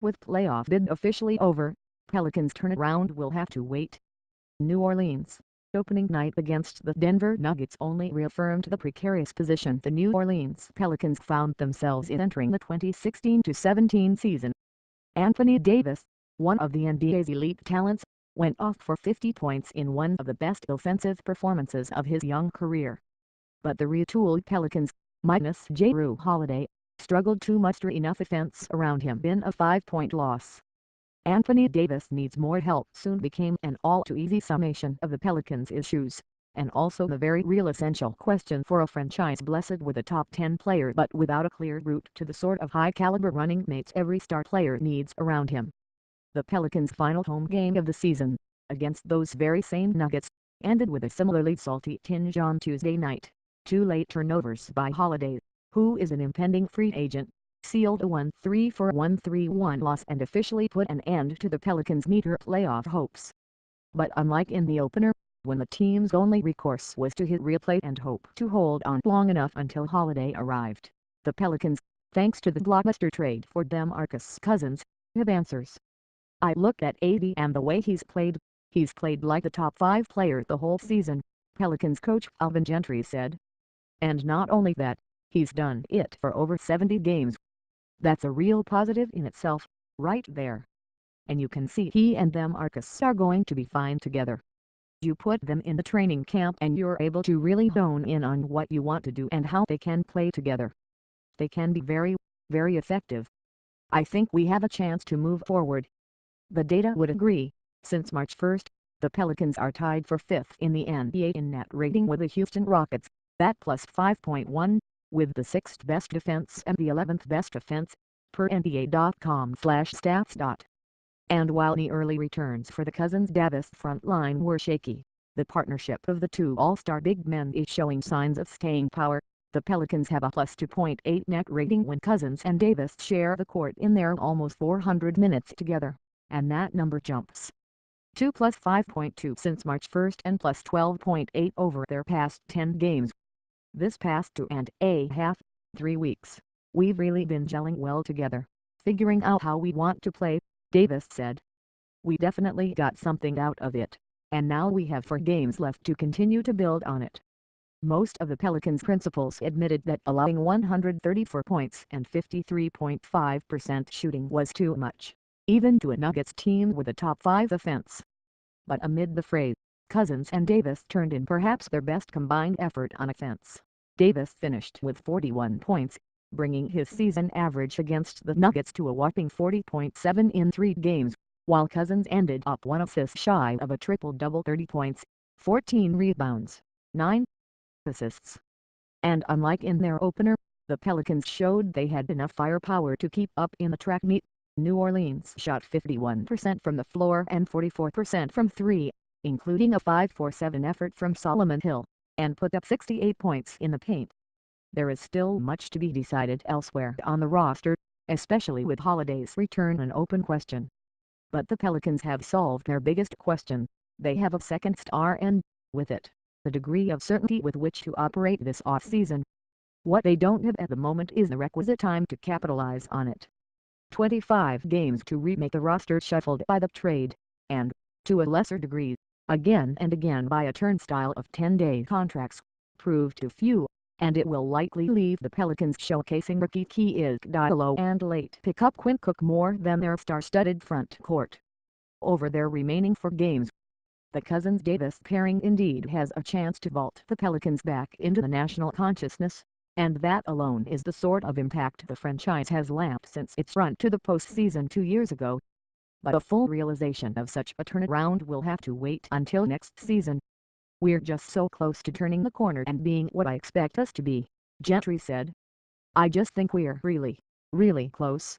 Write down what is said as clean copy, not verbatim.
With playoff bid officially over, Pelicans turnaround will have to wait. New Orleans, opening night against the Denver Nuggets only reaffirmed the precarious position the New Orleans Pelicans found themselves in entering the 2016-17 season. Anthony Davis, one of the NBA's elite talents, went off for 50 points in one of the best offensive performances of his young career. But the retooled Pelicans, minus Jrue Holiday, struggled to muster enough offense around him in a 5-point loss. Anthony Davis needs more help soon became an all-too-easy summation of the Pelicans' issues, and also the very real essential question for a franchise blessed with a top 10 player but without a clear route to the sort of high-caliber running mates every star player needs around him. The Pelicans' final home game of the season, against those very same Nuggets, ended with a similarly salty tinge on Tuesday night. 2 late turnovers by Holiday, who is an impending free agent, sealed a 1-3-1 loss and officially put an end to the Pelicans' meager playoff hopes. But unlike in the opener, when the team's only recourse was to hit replay and hope to hold on long enough until Holiday arrived, the Pelicans, thanks to the blockbuster trade for DeMarcus Cousins, have answers. "I look at AD and the way he's played like the top 5 player the whole season," Pelicans coach Alvin Gentry said. "And not only that, he's done it for over 70 games. That's a real positive in itself, right there. And you can see he and DeMarcus are going to be fine together. You put them in the training camp and you're able to really hone in on what you want to do and how they can play together. They can be very, very effective. I think we have a chance to move forward." The data would agree. Since March 1, the Pelicans are tied for 5th in the NBA in net rating with the Houston Rockets, at plus 5.1, with the 6th best defense and the 11th best offense, per NBA.com/stats. And while the early returns for the Cousins-Davis front line were shaky, the partnership of the 2 all-star big men is showing signs of staying power. The Pelicans have a plus 2.8 net rating when Cousins and Davis share the court in their almost 400 minutes together, and that number jumps to plus 5.2 since March 1 and plus 12.8 over their past 10 games. "This past 2.5–3 weeks, we've really been gelling well together, figuring out how we want to play," Davis said. "We definitely got something out of it, and now we have 4 games left to continue to build on it." Most of the Pelicans' principals admitted that allowing 134 points and 53.5% shooting was too much, even to a Nuggets team with a top 5 offense. But amid the fray, Cousins and Davis turned in perhaps their best combined effort on offense. Davis finished with 41 points, bringing his season average against the Nuggets to a whopping 40.7 in 3 games, while Cousins ended up 1 assist shy of a triple-double, 30 points, 14 rebounds, 9 assists. And unlike in their opener, the Pelicans showed they had enough firepower to keep up in the track meet. New Orleans shot 51% from the floor and 44% from 3, including a 5-for-7 effort from Solomon Hill, and put up 68 points in the paint. There is still much to be decided elsewhere on the roster, especially with Holiday's return an open question. But the Pelicans have solved their biggest question. They have a second star and, with it, the degree of certainty with which to operate this off-season. What they don't have at the moment is the requisite time to capitalize on it. 25 games to remake the roster shuffled by the trade, and, to a lesser degree, again and again by a turnstile of 10-day contracts, proved too few, and it will likely leave the Pelicans showcasing rookie Key Diallo and late pickup Quinn Cook more than their star-studded front court. Over their remaining 4 games, the Cousins-Davis pairing indeed has a chance to vault the Pelicans back into the national consciousness, and that alone is the sort of impact the franchise has lamped since its run to the postseason 2 years ago. But a full realization of such a turnaround will have to wait until next season. "We're just so close to turning the corner and being what I expect us to be," Gentry said. "I just think we're really, really close."